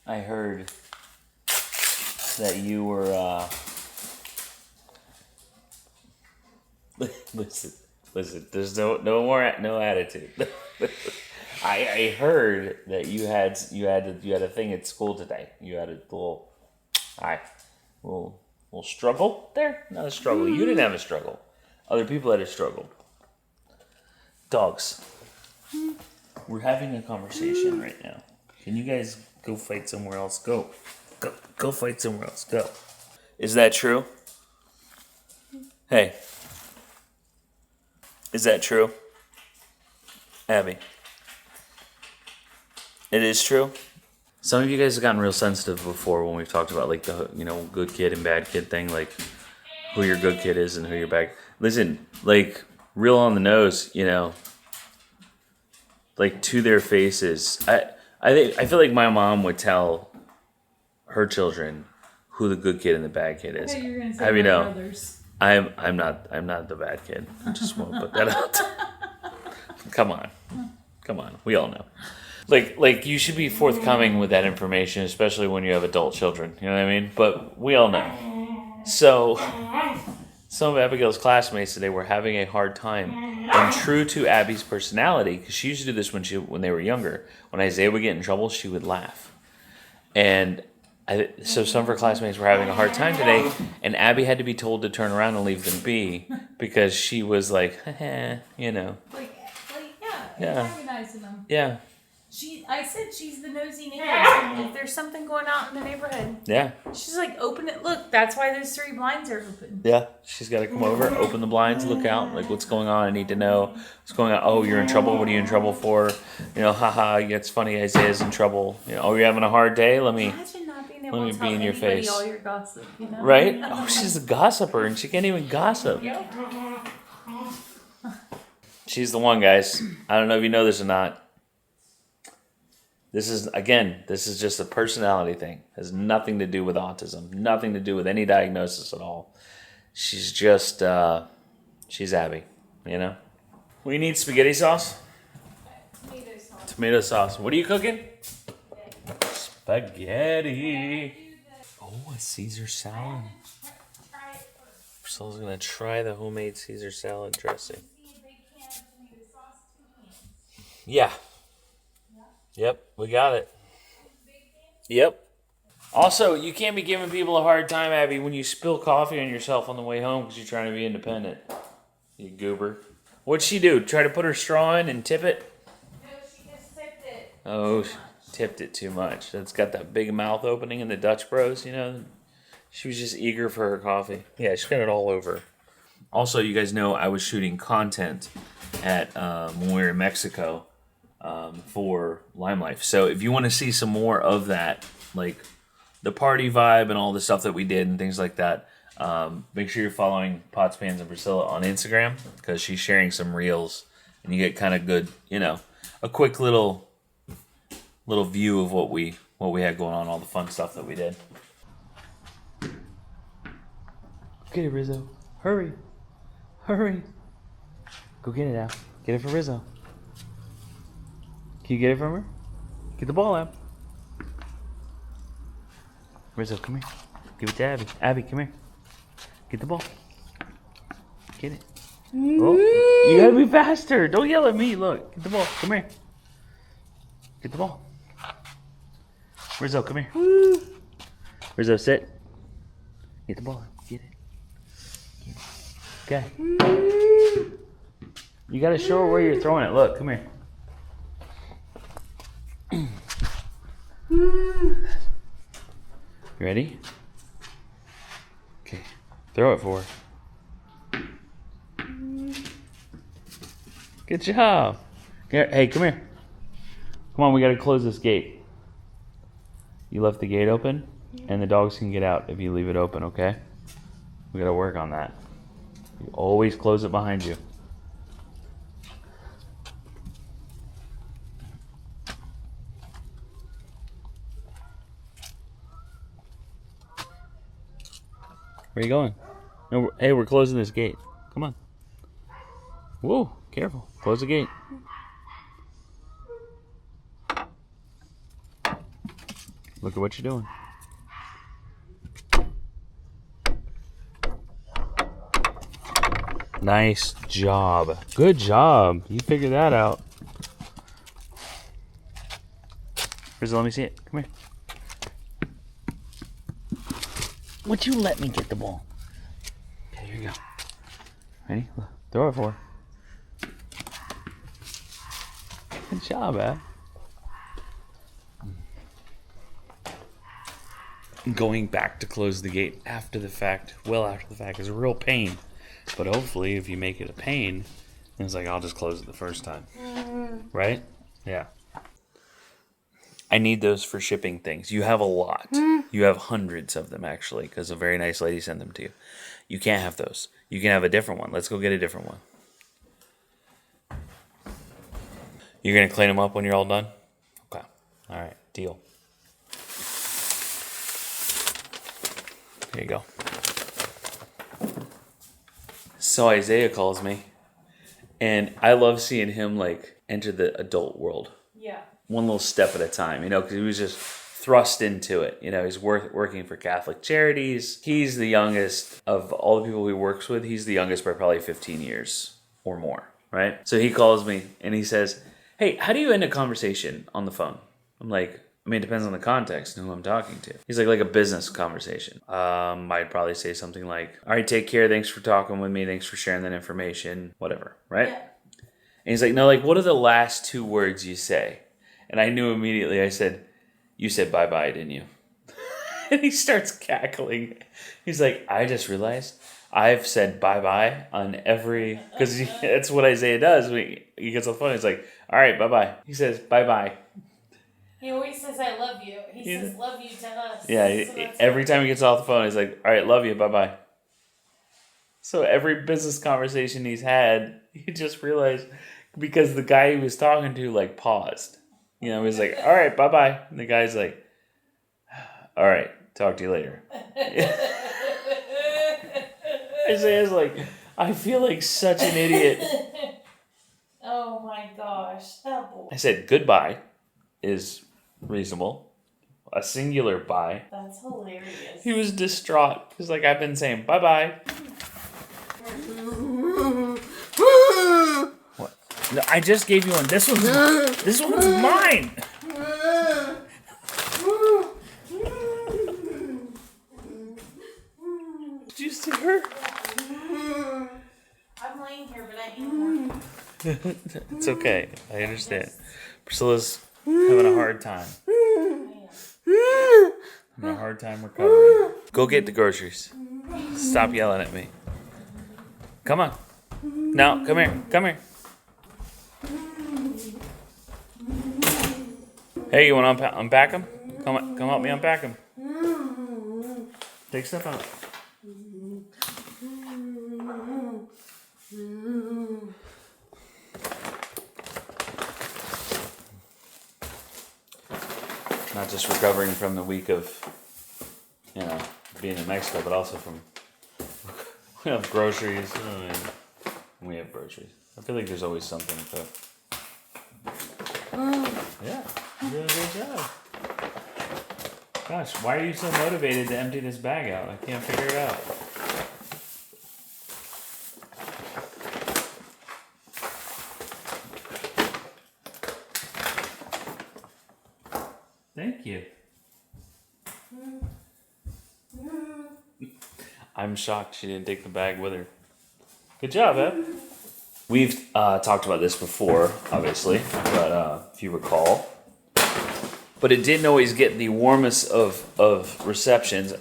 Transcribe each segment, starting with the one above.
I heard that you were, listen, there's no attitude. I heard that you had a thing at school today. You had a little struggle there. Not a struggle. You didn't have a struggle. Other people had a struggle. Dogs. We're having a conversation right now. Can you guys go fight somewhere else? Go fight somewhere else. Go. Is that true? Hey. Is that true? Abby. It is true? Some of you guys have gotten real sensitive before when we've talked about like the, good kid and bad kid thing, like who your good kid is and who your bad. Listen, like real on the nose, like to their faces. I feel like my mom would tell her children who the good kid and the bad kid is. Okay, you're gonna say brothers. I'm not the bad kid. I just want to put that out. Come on. We all know. Like you should be forthcoming with that information, especially when you have adult children. You know what I mean? But we all know. So some of Abigail's classmates today were having a hard time. And true to Abby's personality, because she used to do this when they were younger, when Isaiah would get in trouble, she would laugh. And so some of her classmates were having a hard time today, and Abby had to be told to turn around and leave them be because she was like, yeah, antagonizing them. Yeah. I said she's the nosy neighbor. If there's something going on in the neighborhood, yeah, she's like, open it. Look, that's why those 3 blinds are open. Yeah, she's got to come over, open the blinds, look out, like what's going on. I need to know what's going on. Oh, you're in trouble. What are you in trouble for? Haha, it's funny. Isaiah's in trouble. Oh, you're having a hard day. Imagine not being able to tell be in your face. All your gossip, Right? Oh, she's a gossiper, and she can't even gossip. Yep. She's the one, guys. I don't know if you know this or not. This is just a personality thing. It has nothing to do with autism. Nothing to do with any diagnosis at all. She's just, she's Abby, We need spaghetti sauce? Tomato sauce. What are you cooking? Spaghetti. Oh, a Caesar salad. Priscilla's going to try the homemade Caesar salad dressing. Yeah. Yep, we got it. Yep. Also, you can't be giving people a hard time, Abby, when you spill coffee on yourself on the way home because you're trying to be independent. You goober. What'd she do? Try to put her straw in and tip it? No, she just tipped it. Oh, she tipped it too much. It's got that big mouth opening in the Dutch Bros, She was just eager for her coffee. Yeah, she got it all over. Also, you guys know I was shooting content at when we were in Mexico. For Lime Life. So if you want to see some more of that, like the party vibe and all the stuff that we did and things like that, make sure you're following Pots, Pans, and Priscilla on Instagram because she's sharing some reels and you get kind of good, a quick little view of what we had going on, all the fun stuff that we did. Get it, Rizzo. Hurry. Go get it, Al. Get it for Rizzo. Can you get it from her? Get the ball, Ab. Rizzo, come here. Give it to Abby. Abby, come here. Get the ball. Get it. Oh, you gotta be faster. Don't yell at me. Look, get the ball. Come here. Get the ball. Rizzo, come here. Rizzo, sit. Get the ball. Get it. Okay. You gotta show her where you're throwing it. Look, come here. You ready? Okay. Throw it for her. Good job. Hey, come here. Come on, we gotta close this gate. You left the gate open, and the dogs can get out if you leave it open, okay? We gotta work on that. You always close it behind you. Where are you going? No, hey, we're closing this gate. Come on. Whoa, careful. Close the gate. Look at what you're doing. Nice job. Good job. You figured that out. Rizzo, let me see it. Come here. Would you let me get the ball? Okay, here you go. Ready? Throw it for her. Good job, Ab. Going back to close the gate after the fact, well after the fact, is a real pain. But hopefully, if you make it a pain, it's like, I'll just close it the first time. Right? Yeah. I need those for shipping things. You have a lot. You have hundreds of them, actually, because a very nice lady sent them to you. You can't have those. You can have a different one. Let's go get a different one. You're going to clean them up when you're all done? Okay. All right. Deal. Here you go. So Isaiah calls me, and I love seeing him like enter the adult world. Yeah. One little step at a time, because he was just thrust into it. He's working for Catholic Charities. He's the youngest of all the people he works with. He's the youngest by probably 15 years or more, right? So he calls me, and he says, hey, how do you end a conversation on the phone? I'm like, it depends on the context and who I'm talking to. He's like a business conversation. I'd probably say something like, all right, take care. Thanks for talking with me. Thanks for sharing that information. Whatever, right? Yeah. And he's like, no, what are the last two words you say? And I knew immediately. I said, you said bye-bye, didn't you? And he starts cackling. He's like, I just realized I've said bye-bye on every... Because that's what Isaiah does. When he gets on the phone, he's like, all right, bye-bye. He says bye-bye. He always says, I love you. He says, love you to us. Yeah, so every time he gets off the phone, he's like, all right, love you, bye-bye. So every business conversation he's had, he just realized, because the guy he was talking to, paused. He's like, all right, bye-bye. And the guy's like, all right, talk to you later. Isaiah's like, I feel like such an idiot. Oh, my gosh. That boy. I said, goodbye is reasonable. A singular bye. That's hilarious. He was distraught. He's like, I've been saying bye-bye. What? No, I just gave you one. This one's mine. Did you see her? I'm laying here, but I need more. It's okay. I understand. Priscilla's having a hard time. Having a hard time recovering. Go get the groceries. Stop yelling at me. Come on. No, come here. Come here. Hey, you want to unpack them? Come help me unpack them. Take stuff out. Not just recovering from the week of, being in Mexico, but also from, we have groceries. We have groceries. I feel like there's always something to Yeah, you're doing a great job. Gosh, why are you so motivated to empty this bag out? I can't figure it out. Thank you. I'm shocked she didn't take the bag with her. Good job, Eb. We've talked about this before, obviously, but if you recall. But it didn't always get the warmest of receptions.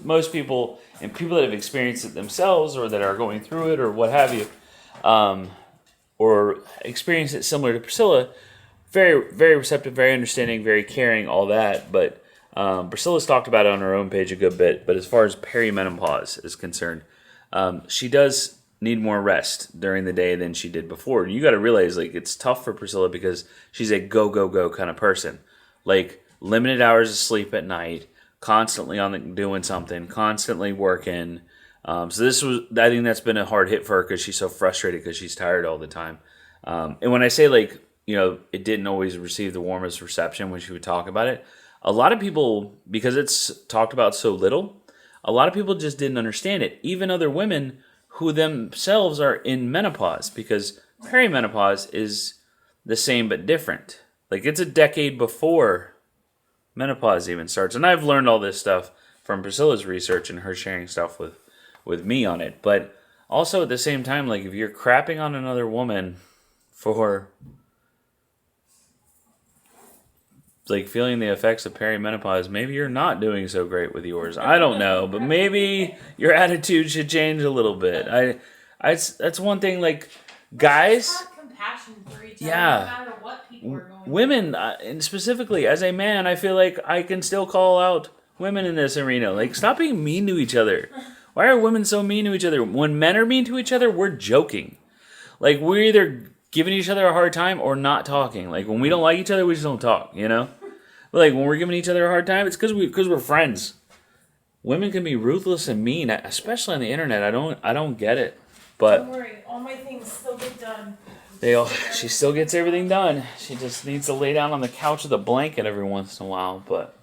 Most people, and people that have experienced it themselves or that are going through it or what have you, or experience it similar to Priscilla, very, very receptive, very understanding, very caring, all that. But Priscilla's talked about it on her own page a good bit. But as far as perimenopause is concerned, she does need more rest during the day than she did before. You got to realize, it's tough for Priscilla because she's a go, go, go kind of person. Limited hours of sleep at night, constantly doing something, constantly working. I think that's been a hard hit for her because she's so frustrated because she's tired all the time. And when I say, it didn't always receive the warmest reception when she would talk about it, a lot of people, because it's talked about so little, a lot of people just didn't understand it. Even other women who themselves are in menopause, because perimenopause is the same but different. Like, it's a decade before menopause even starts. And I've learned all this stuff from Priscilla's research and her sharing stuff with me on it. But also at the same time, like, if you're crapping on another woman for like feeling the effects of perimenopause, maybe you're not doing so great with yours. I don't know, but maybe your attitude should change a little bit. That's one thing. Like, guys, have compassion for each other, yeah, no matter what people are going women, and specifically as a man, I feel like I can still call out women in this arena. Like, stop being mean to each other. Why are women so mean to each other? When men are mean to each other, we're joking. Like, we're either giving each other a hard time or not talking. Like, when we don't like each other, we just don't talk, you know? But, like, when we're giving each other a hard time, it's because we're friends. Women can be ruthless and mean, especially on the internet. I don't get it. But Don't worry, all my things still get done. she still gets everything done. She just needs to lay down on the couch with a blanket every once in a while. But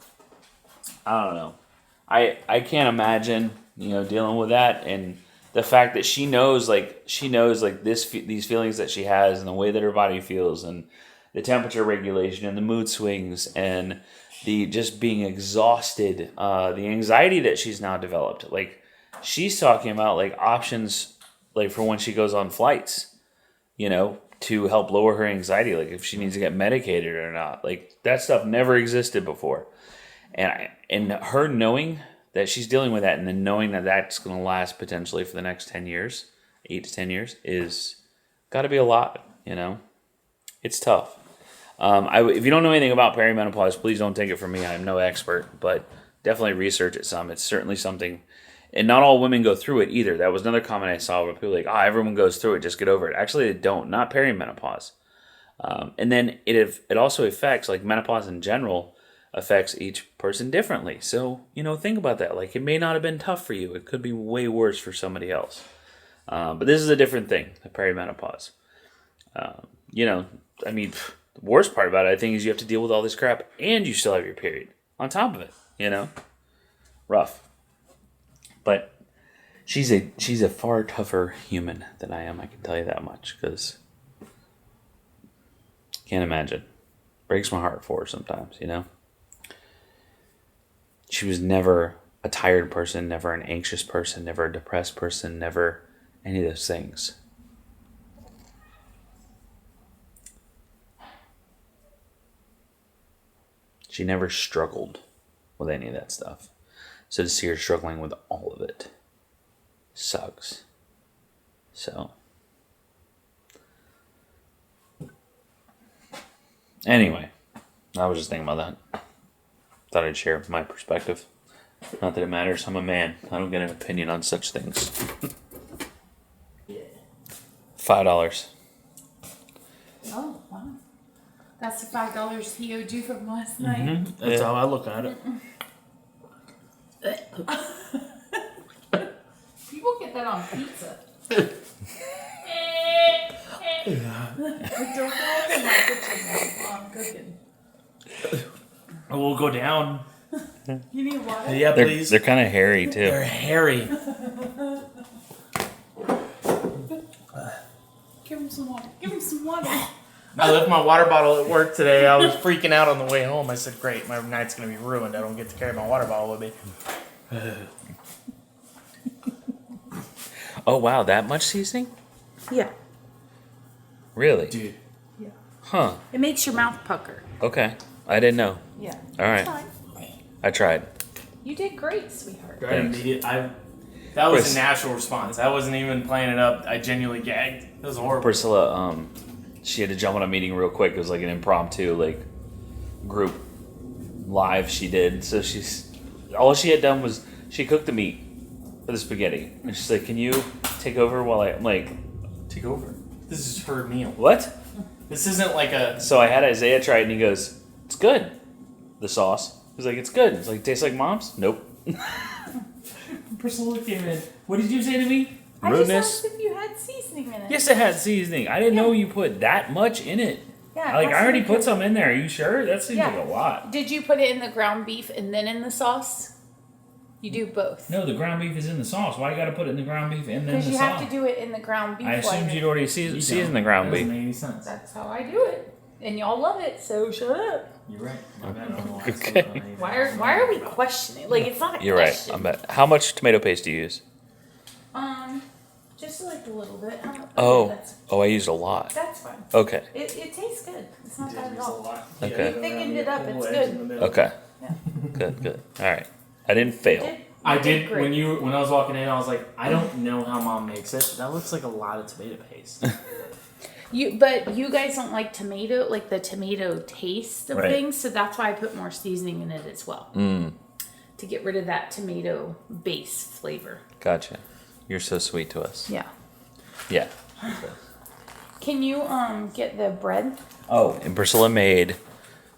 I don't know. I can't imagine, dealing with that, and the fact that she knows these feelings that she has, and the way that her body feels, and the temperature regulation, and the mood swings, and the just being exhausted, the anxiety that she's now developed. Like, she's talking about like options, like for when she goes on flights, to help lower her anxiety, like if she needs to get medicated or not. Like, that stuff never existed before, and her knowing that she's dealing with that, and then knowing that that's going to last potentially for the next 10 years, 8 to 10 years, is got to be a lot. It's tough. If you don't know anything about perimenopause, please don't take it from me. I'm no expert, but definitely research it some. It's certainly something, and not all women go through it either. That was another comment I saw where people were like, everyone goes through it, just get over it. Actually, they don't. Not perimenopause. And then it also affects, like menopause in general, affects each person differently. So, think about that. Like, it may not have been tough for you. It could be way worse for somebody else. But this is a different thing, the perimenopause. The worst part about it, I think, is you have to deal with all this crap and you still have your period on top of it, Rough. But she's a far tougher human than I am, I can tell you that much, because can't imagine. Breaks my heart for her sometimes, She was never a tired person, never an anxious person, never a depressed person, never any of those things. She never struggled with any of that stuff. So to see her struggling with all of it sucks. So, anyway, I was just thinking about that. Thought I'd share my perspective. Not that it matters. I'm a man. I don't get an opinion on such things. $5. Oh, wow. That's the $5 he owed you from last night. That's how I look at it. People get that on pizza. Don't go in my kitchen while I'm cooking. We'll go down. You need water? Yeah, please. They're kind of hairy, too. They're hairy. Give him some water. Give him some water. I left my water bottle at work today. I was freaking out on the way home. I said, great, my night's going to be ruined. I don't get to carry my water bottle with me. Oh, wow. That much seasoning? Yeah. Really? Dude. Yeah. Huh. It makes your mouth pucker. Okay. I didn't know. Yeah. All right. Fine. I tried. You did great, sweetheart. That was a natural response. I wasn't even playing it up. I genuinely gagged. It was horrible. Priscilla, she had to jump on a meeting real quick. It was like an impromptu, group live she did. So all she had done was she cooked the meat for the spaghetti. And she's like, can you take over while I'm like, take over? This is her meal. What? This isn't like a... So I had Isaiah try it and he goes, it's good. The sauce. He's like, it's good. It's like, tastes like mom's? Nope. Priscilla came in. What did you say to me? I just asked if you had seasoning in it. Yes, it had seasoning. I didn't know you put that much in it. Yeah, Yeah. I already put some in there. Are you sure? That seems like a lot. Did you put it in the ground beef and then in the sauce? You do both. No, the ground beef is in the sauce. Why you got to put it in the ground beef and then the sauce? Because you have to do it in the ground beef. I assumed you'd already seasoned the ground beef. That doesn't make any sense. That's how I do it. And y'all love it, so shut up. You're right. My bad. I don't know why it's Okay. so Why are we questioning? Like, it's not a You're right. question. I'm bet. How much tomato paste do you use? Just like a little bit. I used a lot. That's fine. Okay. It tastes good. It's not bad at a all. lot. Okay. You thickened it up. It's good. Okay. Yeah. Good. All right. I didn't fail. I did great. when I was walking in. I was like, I don't know how Mom makes it. That looks like a lot of tomato paste. But you guys don't like tomato, like the tomato taste of Right. things, so that's why I put more seasoning in it as well. To get rid of that tomato base flavor. Gotcha. You're so sweet to us. Yeah. Yeah. Can you get the bread? Oh, and Priscilla made.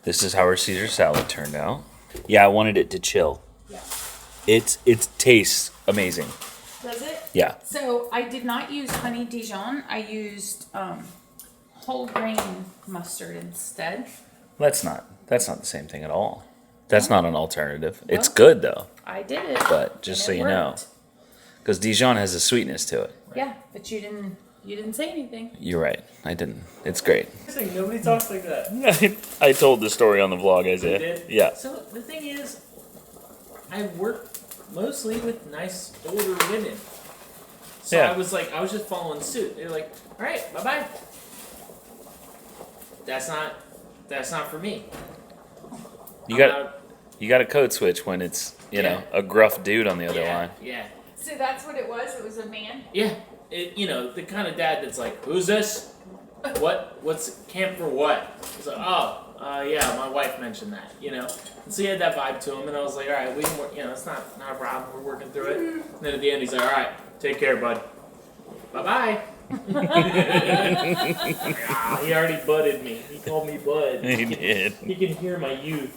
This is how her Caesar salad turned out. Yeah, I wanted it to chill. Yeah. It tastes amazing. Does it? Yeah. So I did not use honey Dijon. I used whole grain mustard instead. That's not the same thing at all. That's not an alternative. It's Well, good though, I did it. but just and so it you know, worked. because Dijon has a sweetness to it. Yeah, but you didn't say anything. You're right. I didn't. It's great. Nobody talks like that. I told the story on the vlog, Isaiah. did? Yeah. So the thing is, I work mostly with nice older women. So Yeah. I was just following suit. They're like, all right, bye bye. That's not for me. You got a code switch when it's Yeah. a gruff dude on the other yeah, line. Yeah. So that's what it was. It was a man. Yeah. The kind of dad that's like, who's this? What's camp for what? It's like, yeah, my wife mentioned that, And so he had that vibe to him, and I was like, all right, we can work, it's not a problem. We're working through it. And then at the end, he's like, all right, take care, bud. Bye-bye. He already budded me. He called me bud. He did. He can hear my youth.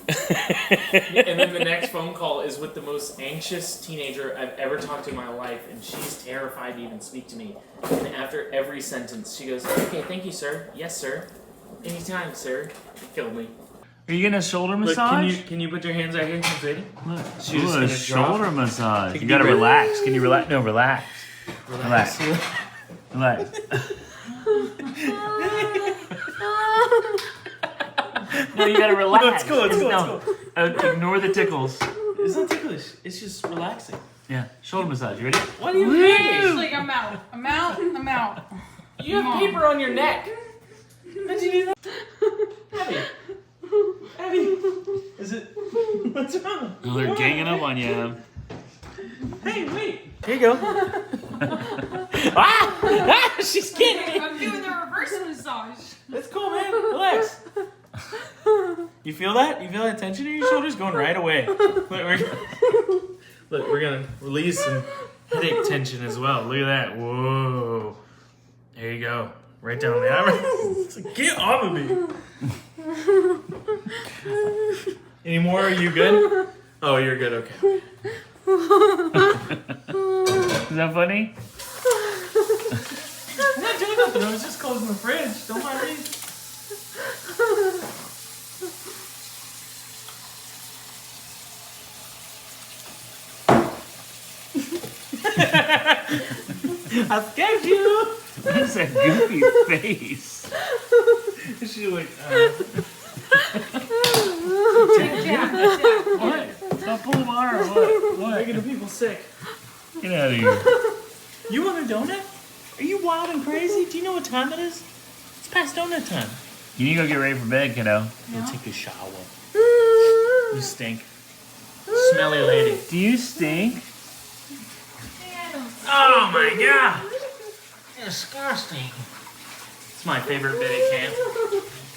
And then the next phone call is with the most anxious teenager I've ever talked to in my life, and she's terrified to even speak to me. And after every sentence, she goes, okay, thank you, sir. Yes, sir. Anytime, sir. It killed me. Are you getting a shoulder Look, massage? can you put your hands right here, sweetie? She's Ooh, just a gonna shoulder drop. massage. Take You a gotta deep breath. relax. Can you relax? No, relax. Relax. Relax. No, you gotta relax. No, it's cool, it's cool, No, ignore the tickles. It's not ticklish. It's just relaxing. Yeah, shoulder massage. You ready? What are you She's doing? like, I'm out. You have paper on your neck. How'd you do that? Abby, is it? What's wrong? Oh, they're ganging up on you. Hey, wait. Here you go. She's kidding me. I'm doing the reverse massage. That's cool, man. Relax. You feel that? You feel that tension in your shoulders going right away. Look, we're gonna release some headache tension as well. Look at that. Whoa. There you go. Right down the arm. It's like, get off of me. Any more? Are you good? Oh, you're good. Okay. Is that funny? I'm not doing nothing. I was just closing the fridge. Don't mind me. I scared you. That's a goofy face. She's like, What? Stop pulling my arm. What? making the people sick. Get out of here. You want a donut? Are you wild and crazy? Do you know what time it is? It's past donut time. You need to go get ready for bed, kiddo. Go take a shower. You stink. Smelly lady. Do you stink? Oh my god! Disgusting. It's my favorite bit at camp.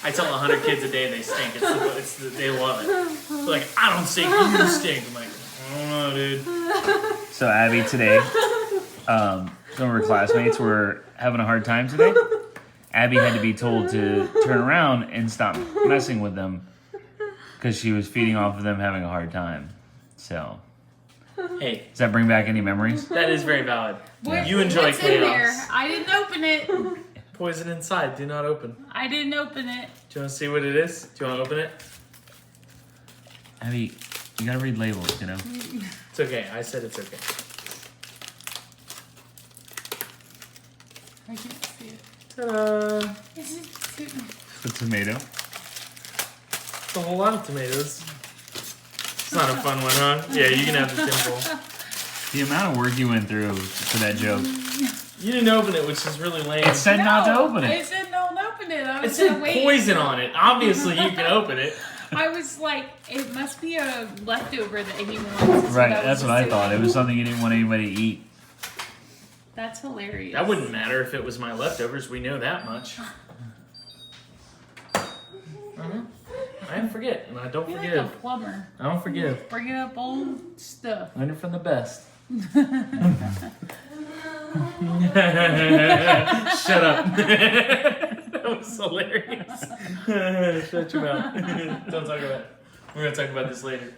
I tell 100 kids a day they stink. They love it. They're like, I don't stink, you stink. I'm like, I don't know, dude. So Abby today, some of her classmates were having a hard time today. Abby had to be told to turn around and stop messing with them because she was feeding off of them having a hard time. So, Hey, does that bring back any memories? that is very valid. What- You enjoy what's in there? chaos. I didn't open it. Poison inside. Do not open. I didn't open it. Do you want to see what it is? Do you want to open it? Abby, you gotta read labels, you know? It's okay. I said it's okay. I can't see it. Ta-da! Is it The tomato. It's a whole lot of tomatoes. It's not a fun one, huh? Yeah, you can have the thimble. The amount of work you went through for that joke. You didn't open it, which is really lame. It said not to open I it. said don't open it. I It was said gonna wait. poison on it. Obviously, you can open it. I was like, it must be a leftover that he wants. Right, that's what I thought. It was something you didn't want anybody to eat. That's hilarious. That wouldn't matter if it was my leftovers. We know that much. I don't forget, and I don't You're like forgive. a plumber. I don't forgive. Bringing up old stuff. Learning from the best. Shut up. That was hilarious. Shut your mouth. Don't talk about it. We're going to talk about this later.